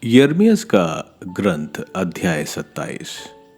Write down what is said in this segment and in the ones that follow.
यिर्मयाह का ग्रंथ अध्याय 27।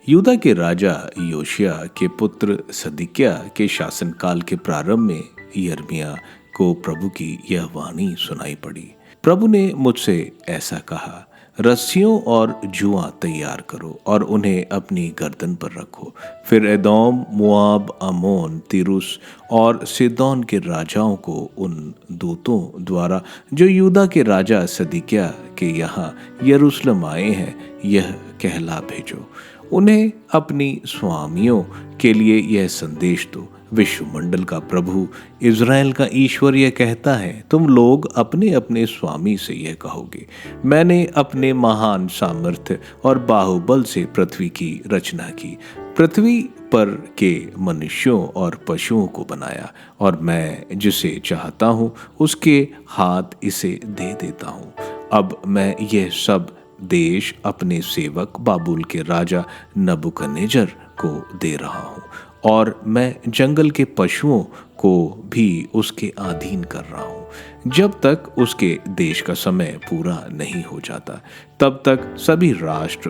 यूदा के राजा योशिया के पुत्र सदकिय्याह के शासनकाल के प्रारंभ में यिर्मयाह को प्रभु की यह वाणी सुनाई पड़ी। प्रभु ने मुझसे ऐसा कहा, रस्सियों और जुआ तैयार करो और उन्हें अपनी गर्दन पर रखो। फिर एदोम, मोआब, अमोन, तिरुस और सीदोन के राजाओं को उन दूतों द्वारा जो यूदा के राजा सदकिय्याह के यहाँ यरूशलेम आए हैं यह कहला भेजो। उन्हें अपनी स्वामियों के लिए यह संदेश दो, विश्वमंडल का प्रभु इज़राइल का ईश्वर यह कहता है, तुम लोग अपने अपने स्वामी से यह कहोगे, मैंने अपने महान सामर्थ्य और बाहुबल से पृथ्वी की रचना की, पृथ्वी पर के मनुष्यों और पशुओं को बनाया, और मैं जिसे चाहता हूँ उसके हाथ इसे दे देता हूँ। अब मैं यह सब देश अपने सेवक बाबुल के राजा नबूकदनेस्सर को दे रहा हूँ, और मैं जंगल के पशुओं को भी उसके अधीन कर रहा हूँ। जब तक उसके देश का समय पूरा नहीं हो जाता तब तक सभी राष्ट्र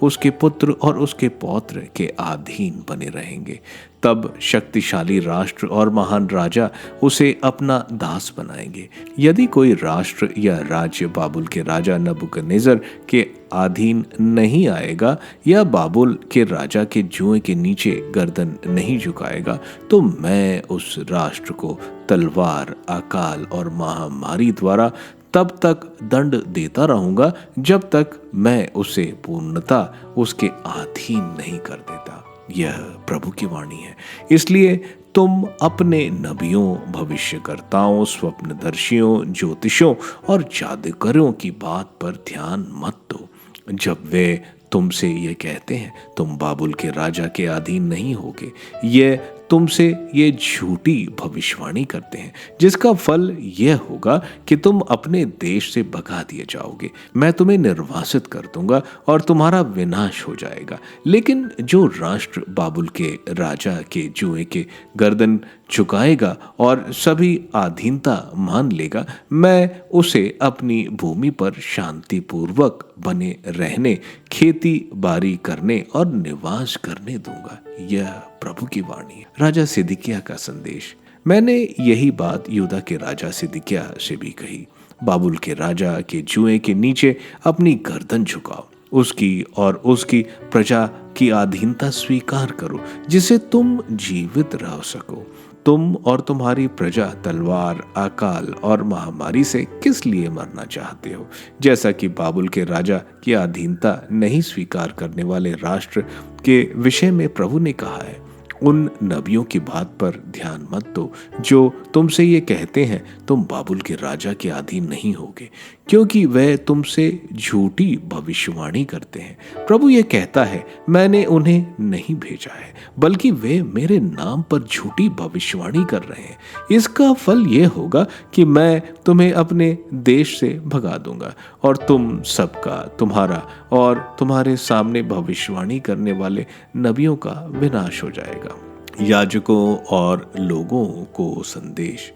उसके पुत्र और उसके पौत्र के अधीन बने रहेंगे। तब शक्तिशाली राष्ट्र और महान राजा उसे अपना दास बनाएंगे। यदि कोई राष्ट्र या राज्य बाबुल के राजा नबूकदनेस्सर के अधीन नहीं आएगा या बाबुल के राजा के जुए के नीचे गर्दन नहीं झुकाएगा, तो मैं उस राष्ट्र को तलवार, अकाल और महामारी द्वारा तब तक दंड देता रहूंगा जब तक मैं उसे पूर्णतः उसके अधीन नहीं कर देता। यह प्रभु की वाणी है। इसलिए तुम अपने नबियों, भविष्यकर्ताओं, स्वप्नदर्शियों, ज्योतिषों और जादूगरों की बात पर ध्यान मत दो। जब वे तुमसे ये कहते हैं तुम बाबुल के राजा के अधीन नहीं होगे, ये तुमसे ये झूठी भविष्यवाणी करते हैं, जिसका फल यह होगा कि तुम अपने देश से भगा दिए जाओगे। मैं तुम्हें निर्वासित कर दूंगा और तुम्हारा विनाश हो जाएगा। लेकिन जो राष्ट्र बाबुल के राजा के जुए के गर्दन झुकाएगा और सभी अधीनता मान लेगा, मैं उसे अपनी भूमि पर शांतिपूर्वक बने रहने, खेती बाड़ी करने और निवास करने दूंगा। यह प्रभु की वाणी है। राजा सिदकिय्याह का संदेश। मैंने यही बात यूदा के राजा सिदकिय्याह से भी कही, बाबुल के राजा के जुए के नीचे अपनी गर्दन झुकाओ, उसकी और उसकी प्रजा की अधीनता स्वीकार करो, जिससे तुम जीवित रह सको। तुम और तुम्हारी प्रजा तलवार, अकाल और महामारी से किस लिए मरना चाहते हो? जैसा कि बाबुल के राजा की अधीनता नहीं स्वीकार करने वाले राष्ट्र के विषय में प्रभु ने कहा है, उन नबियों की बात पर ध्यान मत दो जो तुमसे ये कहते हैं तुम बाबुल के राजा के अधीन नहीं होगे, क्योंकि वह तुमसे झूठी भविष्यवाणी करते हैं। प्रभु ये कहता है, मैंने उन्हें नहीं भेजा है, बल्कि वे मेरे नाम पर झूठी भविष्यवाणी कर रहे हैं। इसका फल ये होगा कि मैं तुम्हें अपने देश से भगा दूंगा और तुम सबका, तुम्हारा और तुम्हारे सामने भविष्यवाणी करने वाले नबियों का विनाश हो जाएगा। याजकों और लोगों को संदेश।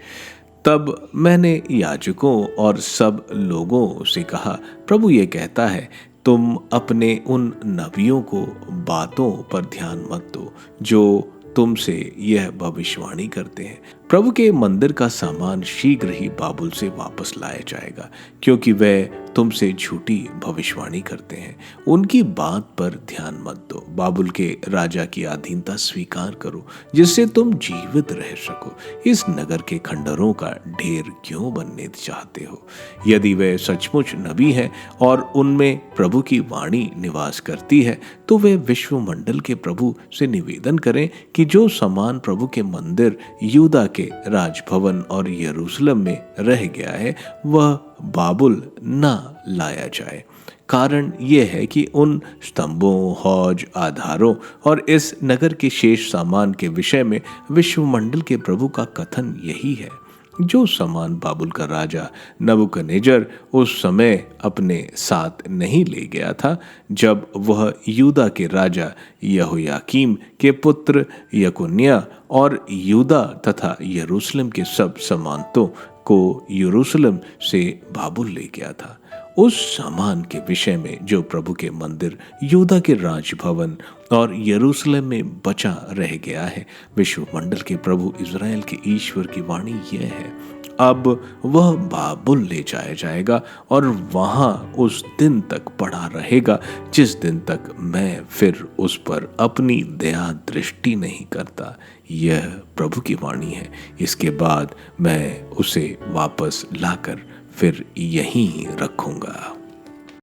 तब मैंने याजकों और सब लोगों से कहा, प्रभु ये कहता है, तुम अपने उन नबियों को बातों पर ध्यान मत दो जो तुमसे यह भविष्यवाणी करते हैं। प्रभु के मंदिर का सामान शीघ्र ही बाबुल से वापस लाया जाएगा, क्योंकि वे तुमसे झूठी भविष्यवाणी करते हैं। उनकी बात पर ध्यान मत दो। बाबुल के राजा की अधीनता स्वीकार करो, जिससे तुम जीवित रह सको। इस नगर के खंडरों का ढेर क्यों बनने चाहते हो? यदि वे सचमुच नबी हैं और उनमें प्रभु की वाणी निवास करती है, तो वे विश्वमंडल के प्रभु से निवेदन करें कि जो सामान प्रभु के मंदिर, यूदा के राजभवन और यरूशलेम में रह गया है वह बाबुल न लाया जाए। कारण यह है कि उन स्तंभों, हौज, आधारों और इस नगर के शेष सामान के विषय में विश्वमंडल के प्रभु का कथन यही है, जो सामान बाबुल का राजा नबूकदनेस्सर उस समय अपने साथ नहीं ले गया था, जब वह यूदा के राजा यहोयाकीम के पुत्र यकोन्याह और यूदा तथा यरूशलेम के सब सामानों को यरूशलेम से बाबुल ले गया था। उस सामान के विषय में जो प्रभु के मंदिर, यहूदा के राजभवन और यरूशलेम में बचा रह गया है। विश्वमंडल के प्रभु इज़राइल के ईश्वर की वाणी यह है, अब वह बाबुल ले जाया जाएगा और वहां उस दिन तक पड़ा रहेगा जिस दिन तक मैं फिर उस पर अपनी दया दृष्टि नहीं करता। यह प्रभु की वाणी है। इसके बाद मैं उसे वापस लाकर फिर यहीं रखूंगा।